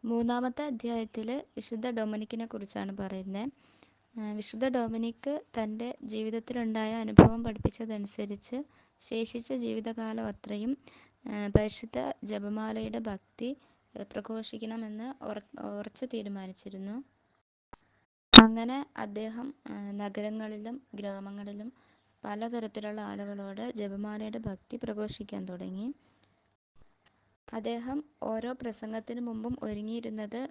മൂന്നാമത്തെ അധ്യായത്തിൽ വിശുദ്ധ ഡൊമിനിക്കിനെ കുറിച്ചാണ് പറയുന്നത്. വിശുദ്ധ ഡൊമിനിക്ക് തൻ്റെ ജീവിതത്തിലുണ്ടായ അനുഭവം പഠിപ്പിച്ചതനുസരിച്ച് ശേഷിച്ച ജീവിതകാലം അത്രയും പരിശുദ്ധ ജപമാലയുടെ ഭക്തി പ്രഘോഷിക്കണമെന്ന് ഉറച്ചു തീരുമാനിച്ചിരുന്നു. അങ്ങനെ അദ്ദേഹം നഗരങ്ങളിലും ഗ്രാമങ്ങളിലും പലതരത്തിലുള്ള ആളുകളോട് ജപമാലയുടെ ഭക്തി പ്രഘോഷിക്കാൻ തുടങ്ങി. അദ്ദേഹം ഓരോ പ്രസംഗത്തിന് മുമ്പും ഒരുങ്ങിയിരുന്നത്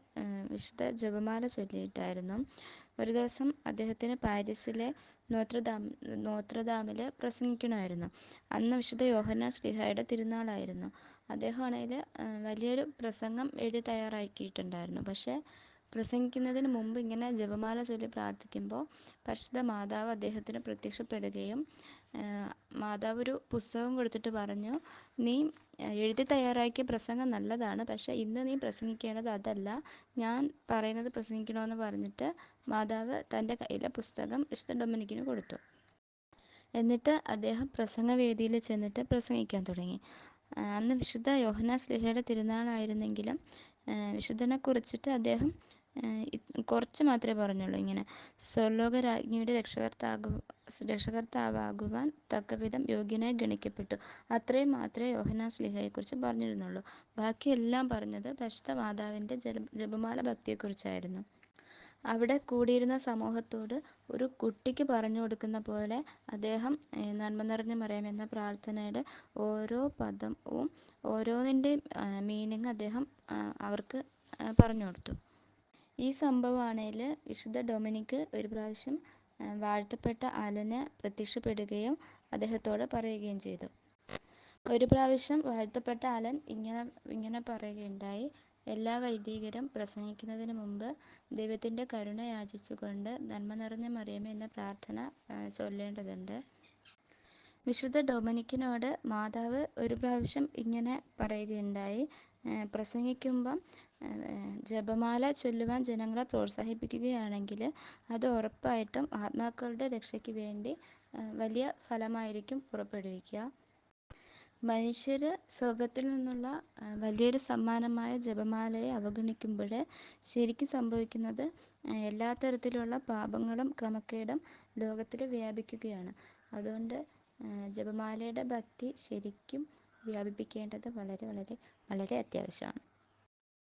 വിശുദ്ധ ജപമാല ചൊല്ലിയിട്ടായിരുന്നു. ഒരു ദിവസം അദ്ദേഹത്തിന് പാരീസിലെ നോത്രദാമിൽ പ്രസംഗിക്കണമായിരുന്നു. അന്ന് വിശുദ്ധ യോഹന്നാൻ ശ്ലീഹായുടെ തിരുനാളായിരുന്നു. അദ്ദേഹമാണെങ്കിൽ വലിയൊരു പ്രസംഗം എഴുതി തയ്യാറാക്കിയിട്ടുണ്ടായിരുന്നു. പക്ഷേ പ്രസംഗിക്കുന്നതിന് മുമ്പ് ഇങ്ങനെ ജപമാല ചൊല്ലി പ്രാർത്ഥിക്കുമ്പോൾ പരിശുദ്ധ മാതാവ് അദ്ദേഹത്തിന് പ്രത്യക്ഷപ്പെടുകയും മാതാവ് ഒരു പുസ്തകം കൊടുത്തിട്ട് പറഞ്ഞു, നീ എഴുതി തയ്യാറാക്കിയ പ്രസംഗം നല്ലതാണ്, പക്ഷേ ഇന്ന് നീ പ്രസംഗിക്കേണ്ടത് അതല്ല, ഞാൻ പറയുന്നത് പ്രസംഗിക്കണമെന്ന് പറഞ്ഞിട്ട് മാതാവ് തൻ്റെ കയ്യിലെ പുസ്തകം വിശുദ്ധ ഡൊമിനിക്കിന് കൊടുത്തു. എന്നിട്ട് അദ്ദേഹം പ്രസംഗവേദിയിൽ ചെന്നിട്ട് പ്രസംഗിക്കാൻ തുടങ്ങി. അന്ന് വിശുദ്ധ യോഹന്നാൻ ശ്ലീഹയുടെ തിരുനാളായിരുന്നെങ്കിലും വിശുദ്ധനെ കുറിച്ചിട്ട് അദ്ദേഹം കുറച്ച് മാത്രമേ പറഞ്ഞുള്ളൂ. ഇങ്ങനെ സ്വർലോകരാജ്ഞിയുടെ രക്ഷകർത്താവാകുവാൻ തക്കവിധം യോഗ്യനായി ഗണിക്കപ്പെട്ടു, അത്രയും മാത്രമേ യോഹന്നാൻ ശ്ലീഹയെക്കുറിച്ച് പറഞ്ഞിരുന്നുള്ളൂ. ബാക്കിയെല്ലാം പറഞ്ഞത് പരിശുദ്ധ മാതാവിൻ്റെ ജപമാല ഭക്തിയെക്കുറിച്ചായിരുന്നു. അവിടെ കൂടിയിരുന്ന സമൂഹത്തോട് ഒരു കുട്ടിക്ക് പറഞ്ഞു കൊടുക്കുന്ന പോലെ അദ്ദേഹം നന്മ നിറഞ്ഞ മറിയമേ എന്ന പ്രാർത്ഥനയുടെ ഓരോ പദവും ഓരോന്നിൻ്റെയും മീനിങ് അദ്ദേഹം അവർക്ക് പറഞ്ഞു കൊടുത്തു. ഈ സംഭവമാണെങ്കിൽ വിശുദ്ധ ഡൊമിനിക്ക് ഒരു പ്രാവശ്യം വാഴ്ത്തപ്പെട്ട അലന് പ്രത്യക്ഷപ്പെടുകയും അദ്ദേഹത്തോട് പറയുകയും ചെയ്തു. ഒരു പ്രാവശ്യം വാഴ്ത്തപ്പെട്ട അലൻ ഇങ്ങനെ പറയുകയുണ്ടായി, എല്ലാ വൈദികരും പ്രസംഗിക്കുന്നതിന് മുമ്പ് ദൈവത്തിൻ്റെ കരുണ യാചിച്ചുകൊണ്ട് നന്മ നിറഞ്ഞ മറിയമേ എന്ന പ്രാർത്ഥന ചൊല്ലേണ്ടതുണ്ട്. വിശുദ്ധ ഡൊമിനിക്കിനോട് മാതാവ് ഒരു പ്രാവശ്യം ഇങ്ങനെ പറയുകയുണ്ടായി, പ്രസംഗിക്കുമ്പം ജപമാല ചൊല്ലുവാൻ ജനങ്ങളെ പ്രോത്സാഹിപ്പിക്കുകയാണെങ്കിൽ അത് ഉറപ്പായിട്ടും ആത്മാക്കളുടെ രക്ഷയ്ക്ക് വേണ്ടി വലിയ ഫലമായിരിക്കും പുറപ്പെടുവിക്കുക. മനുഷ്യർ സ്വർഗത്തിൽ നിന്നുള്ള വലിയൊരു സമ്മാനമായ ജപമാലയെ അവഗണിക്കുമ്പോൾ ശരിക്കും സംഭവിക്കുന്നത് എല്ലാ തരത്തിലുള്ള പാപങ്ങളും ക്രമക്കേടും ലോകത്തിൽ വ്യാപിക്കുകയാണ്. അതുകൊണ്ട് ജപമാലയുടെ ഭക്തി ശരിക്കും വ്യാപിപ്പിക്കേണ്ടത് വളരെ വളരെ വളരെ അത്യാവശ്യമാണ്.